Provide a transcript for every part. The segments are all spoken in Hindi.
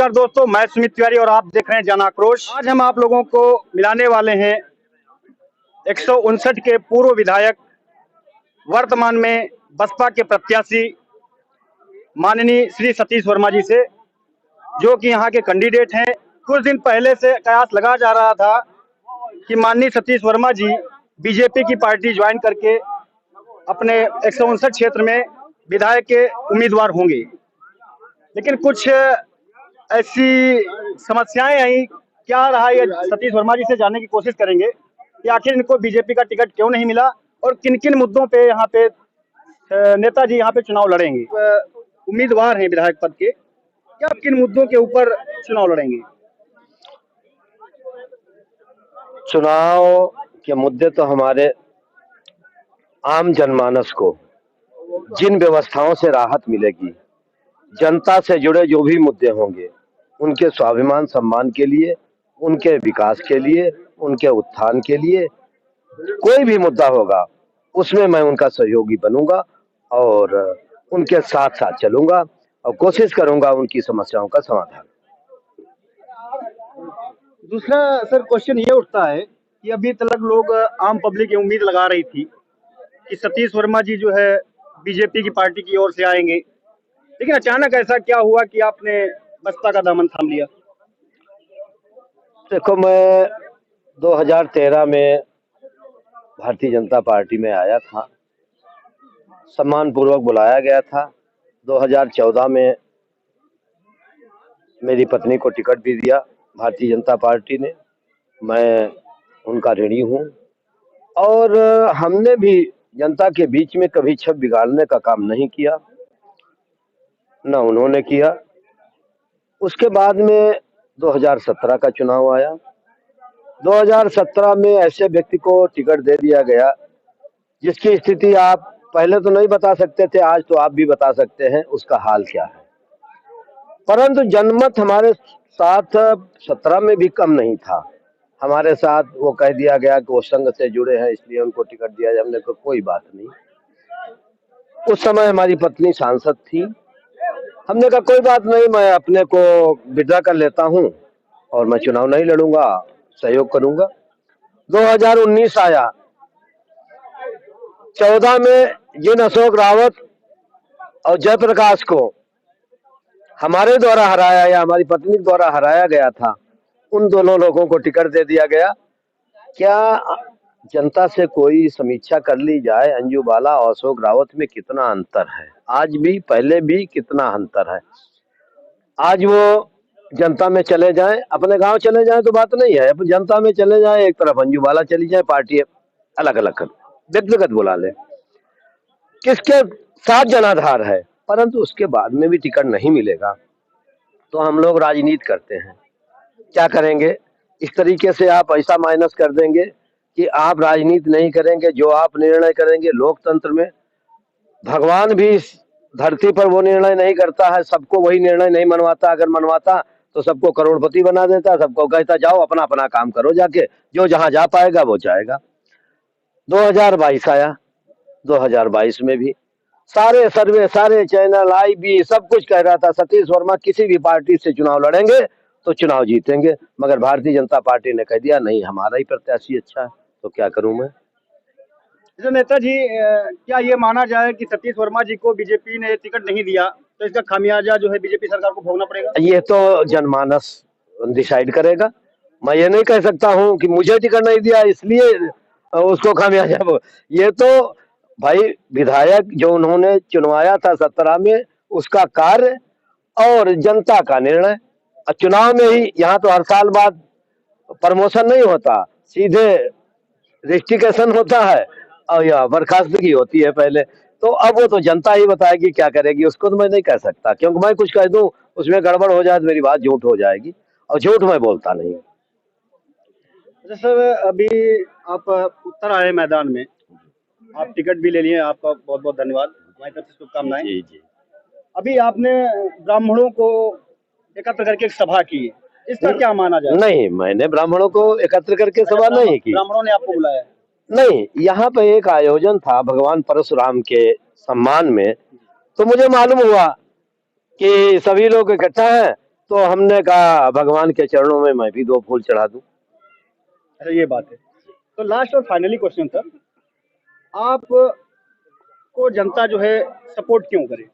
नमस्कार दोस्तों, मैं सुमित तिवारी और आप देख रहे हैं जन आक्रोश। आज हम आप लोगों को मिलाने वाले हैं 159 के पूर्व विधायक, वर्तमान में बसपा के प्रत्याशी माननीय श्री सतीश वर्मा जी से, जो कि यहाँ के कैंडिडेट हैं। कुछ दिन पहले से कयास लगाया जा रहा था कि माननीय सतीश वर्मा जी बीजेपी की पार्टी ज्वाइन करके अपने 159 क्षेत्र में विधायक के उम्मीदवार होंगे, लेकिन कुछ ऐसी समस्याएं आई। क्या रहा ये सतीश वर्मा जी से जानने की कोशिश करेंगे कि आखिर इनको बीजेपी का टिकट क्यों नहीं मिला और किन किन मुद्दों पे यहाँ पे नेताजी यहाँ पे चुनाव लड़ेंगे। उम्मीदवार हैं विधायक पद के, क्या किन मुद्दों के ऊपर चुनाव लड़ेंगे? चुनाव के मुद्दे तो हमारे आम जनमानस को जिन व्यवस्थाओं से राहत मिलेगी, जनता से जुड़े जो भी मुद्दे होंगे, उनके स्वाभिमान सम्मान के लिए, उनके विकास के लिए, उनके उत्थान के लिए कोई भी मुद्दा होगा उसमें मैं उनका सहयोगी बनूंगा और उनके साथ साथ चलूंगा और कोशिश करूंगा उनकी समस्याओं का समाधान। दूसरा सर क्वेश्चन ये उठता है कि अभी तक लोग आम पब्लिक ये उम्मीद लगा रही थी कि सतीश वर्मा जी जो है बीजेपी की पार्टी की ओर से आएंगे, लेकिन अचानक ऐसा क्या हुआ कि आपने बसपा का दामन थाम लिया? देखो, मैं 2013 में भारतीय जनता पार्टी में आया था, सम्मान पूर्वक बुलाया गया था। 2014 में मेरी पत्नी को टिकट भी दिया भारतीय जनता पार्टी ने, मैं उनका ऋणी हूँ और हमने भी जनता के बीच में कभी छवि बिगाड़ने का काम नहीं किया, न उन्होंने किया। उसके बाद में 2017 का चुनाव आया। 2017 में ऐसे व्यक्ति को टिकट दे दिया गया जिसकी स्थिति आप पहले तो नहीं बता सकते थे, आज तो आप भी बता सकते हैं उसका हाल क्या है। परंतु जनमत हमारे साथ 17 में भी कम नहीं था। हमारे साथ वो कह दिया गया कि वो संघ से जुड़े हैं इसलिए उनको टिकट दिया जाए। हमने कहा कोई बात नहीं। उस समय हमारी पत्नी सांसद थी, हमने कहा कोई बात नहीं, मैं अपने को विड्रा कर लेता हूं और मैं चुनाव नहीं लड़ूंगा, सहयोग करूंगा। 2019 आया। 14 में जिन अशोक रावत और जयप्रकाश को हमारे द्वारा हराया या हमारी पत्नी द्वारा हराया गया था, उन दोनों लोगों को टिकट दे दिया गया। क्या जनता से कोई समीक्षा कर ली जाए, अंजू बाला और अशोक रावत में कितना अंतर है, आज भी पहले भी कितना अंतर है। आज वो जनता में चले जाएं, अपने गांव चले जाएं तो बात नहीं है, अब जनता में चले जाएं, एक तरफ अंजू बाला चली जाए, पार्टी अलग अलग कर व्यक्तिगत बुला ले, किसके साथ जनाधार है, परंतु उसके बाद में भी टिकट नहीं मिलेगा तो हम लोग राजनीति करते हैं। क्या करेंगे? इस तरीके से आप ऐसा माइनस कर देंगे कि आप राजनीति नहीं करेंगे, जो आप निर्णय करेंगे लोकतंत्र में। भगवान भी इस धरती पर वो निर्णय नहीं करता है, सबको वही निर्णय नहीं मनवाता। अगर मनवाता तो सबको करोड़पति बना देता, सबको कहता जाओ अपना अपना काम करो, जाके जो जहां जा पाएगा वो जाएगा। 2022 आया। 2022 में भी सारे सर्वे, सारे चैनल, IB सब कुछ कह रहा था सतीश वर्मा किसी भी पार्टी से चुनाव लड़ेंगे तो चुनाव जीतेंगे, मगर भारतीय जनता पार्टी ने कह दिया नहीं, हमारा ही प्रत्याशी अच्छा है। तो क्या करूं मैं? नेताजी, क्या ये माना जाए कि सतीश वर्मा जी को बीजेपी ने टिकट नहीं दिया तो इसका खामियाजा जो है बीजेपी सरकार को भोगना पड़ेगा? ये तो जनमानस डिसाइड करेगा। मैं ये नहीं कह सकता हूं कि मुझे टिकट नहीं दिया इसलिए उसको खामियाजा। ये तो भाई विधायक जो उन्होंने चुनवाया था 17 में, उसका कार्य और जनता का निर्णय। चुनाव में ही, यहाँ तो हर साल बाद प्रमोशन नहीं होता, सीधे रजिस्ट्रेशन होता है और या बर्खास्तगी होती है पहले। तो अब वो तो जनता ही बताएगी क्या करेगी, उसको तो मैं नहीं कह सकता, क्योंकि मैं कुछ कह दूं उसमें गड़बड़ हो जाए तो मेरी बात झूठ हो जाएगी और झूठ मैं बोलता नहीं। अच्छा सर, अभी आप उत्तर आए मैदान में, आप टिकट भी ले लिए, आपका बहुत बहुत धन्यवाद, हमारी तरफ से शुभकामनाएं। जी जी। अभी आपने ब्राह्मणों को एकत्र करके एक सभा की, इसका क्या माना जाए? नहीं, मैंने ब्राह्मणों को एकत्र करके सभा नहीं की। ब्राह्मणों ने आपको बुलाया? नहीं, यहाँ पे एक आयोजन था भगवान परशुराम के सम्मान में, तो मुझे मालूम हुआ कि सभी लोग इकट्ठा हैं तो हमने कहा भगवान के चरणों में मैं भी 2 फूल चढ़ा दूं। अच्छा, ये बात है। तो लास्ट और फाइनली क्वेश्चन सर, आप को जनता जो है सपोर्ट क्यों करे?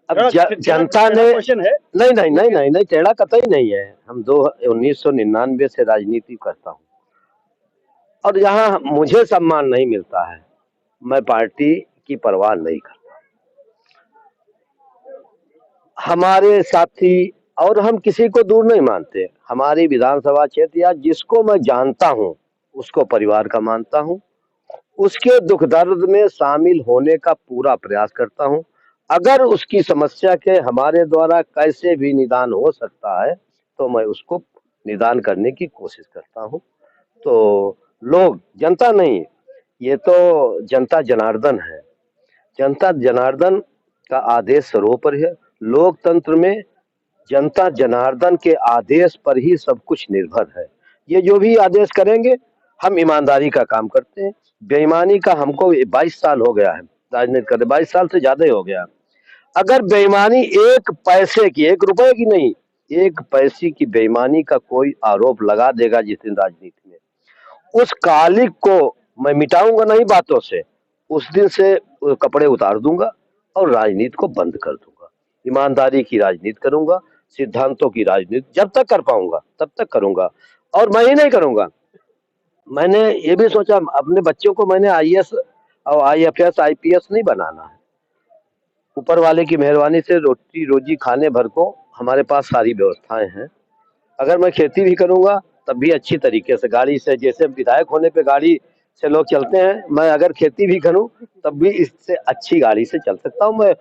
अब थोड़ा जनता ने क्वेश्चन है। नहीं नहीं नहीं नहीं नहीं टेढ़ा कतई नहीं है। हम 1999 से राजनीति करता हूँ और यहाँ मुझे सम्मान नहीं मिलता है, मैं पार्टी की परवाह नहीं करता। हमारे साथी और हम किसी को दूर नहीं मानते। हमारी विधानसभा क्षेत्र या जिसको मैं जानता हूँ उसको परिवार का मानता हूँ, उसके दुख दर्द में शामिल होने का पूरा प्रयास करता हूँ। अगर उसकी समस्या के हमारे द्वारा कैसे भी निदान हो सकता है तो मैं उसको निदान करने की कोशिश करता हूँ। तो लोग, जनता नहीं, ये तो जनता जनार्दन है। जनता जनार्दन का आदेश सर्वोपरि है। लोकतंत्र में जनता जनार्दन के आदेश पर ही सब कुछ निर्भर है। ये जो भी आदेश करेंगे, हम ईमानदारी का काम करते हैं। बेईमानी का हमको 22 साल हो गया है राजनीति करते, 22 साल से ज्यादा ही हो गया। अगर बेईमानी 1 पैसे की, 1 रुपए की नहीं, 1 पैसे की बेईमानी का कोई आरोप लगा देगा जिस दिन राजनीति में, उस कालिक को मैं मिटाऊंगा नहीं बातों से, उस दिन से कपड़े उतार दूंगा और राजनीति को बंद कर दूंगा। ईमानदारी की राजनीति करूंगा, सिद्धांतों की राजनीति जब तक कर पाऊंगा तब तक करूंगा। और मैं ही नहीं करूंगा, मैंने ये भी सोचा अपने बच्चों को मैंने आईएएस और आईएफएस आईपीएस नहीं बनाना है। ऊपर वाले की मेहरबानी से रोटी रोजी खाने भर को हमारे पास सारी व्यवस्थाएं हैं। अगर मैं खेती भी करूंगा तब भी अच्छी तरीके से, गाड़ी से, जैसे विधायक होने पे गाड़ी से लोग चलते हैं, मैं अगर खेती भी करूं तब भी इससे अच्छी गाड़ी से चल सकता हूं। मैं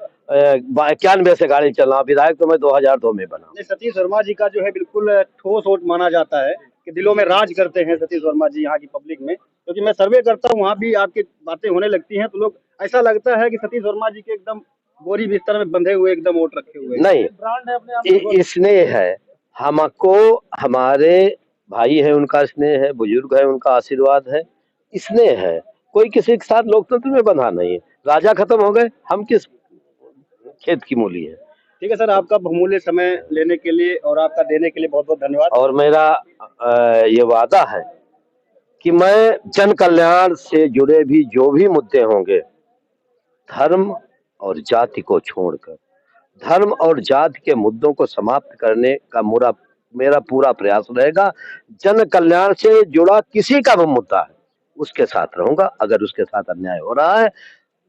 91 से गाड़ी चल रहा हूं, विधायक तो मैं 2002 में बना। सतीश वर्मा जी का जो है बिल्कुल ठोस वोट माना जाता है कि दिलों में राज करते हैं सतीश वर्मा जी यहाँ की पब्लिक में, क्योंकि मैं सर्वे करता हूँ वहाँ भी आपकी बातें होने लगती हैं तो लोग, ऐसा लगता है कि सतीश वर्मा जी के एकदम बोरी बिस्तर में बंधे हुए एकदम वोट रखे हुए नहीं, ब्रांड है अपने स्नेह है हमको, हमारे भाई है उनका स्नेह है, बुजुर्ग है उनका आशीर्वाद है, स्नेह है। कोई किसी के साथ लोकतंत्र में बंधा नहीं है। राजा खत्म हो गए, हम किस खेत की मूली है। ठीक है सर, आपका बहुमूल्य समय लेने के लिए और आपका देने के लिए बहुत बहुत धन्यवाद। और मेरा ये वादा है कि मैं जन कल्याण से जुड़े भी जो भी मुद्दे होंगे, धर्म और जाति को छोड़कर, धर्म और जाति के मुद्दों को समाप्त करने का मेरा पूरा प्रयास रहेगा। जन कल्याण से जुड़ा किसी का भी मुद्दा है उसके साथ रहूंगा। अगर उसके साथ अन्याय हो रहा है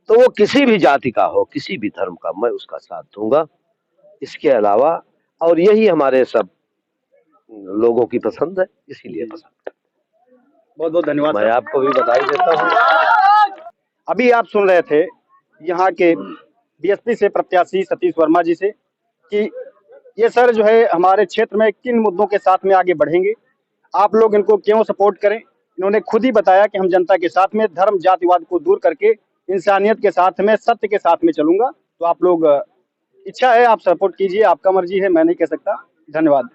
तो वो किसी भी जाति का हो, किसी भी धर्म का, मैं उसका साथ दूंगा। इसके अलावा, और यही हमारे सब लोगों की पसंद है, इसीलिए पसंद है। बहुत बहुत धन्यवाद। मैं आपको भी बधाई देता हूँ। अभी आप सुन रहे थे यहाँ के बीएसपी से प्रत्याशी सतीश वर्मा जी से कि ये सर जो है हमारे क्षेत्र में किन मुद्दों के साथ में आगे बढ़ेंगे, आप लोग इनको क्यों सपोर्ट करें। इन्होंने खुद ही बताया कि हम जनता के साथ में, धर्म जातिवाद को दूर करके इंसानियत के साथ में, सत्य के साथ में चलूंगा। तो आप लोग, इच्छा है आप सपोर्ट कीजिए, आपका मर्जी है, मैं नहीं कह सकता। धन्यवाद।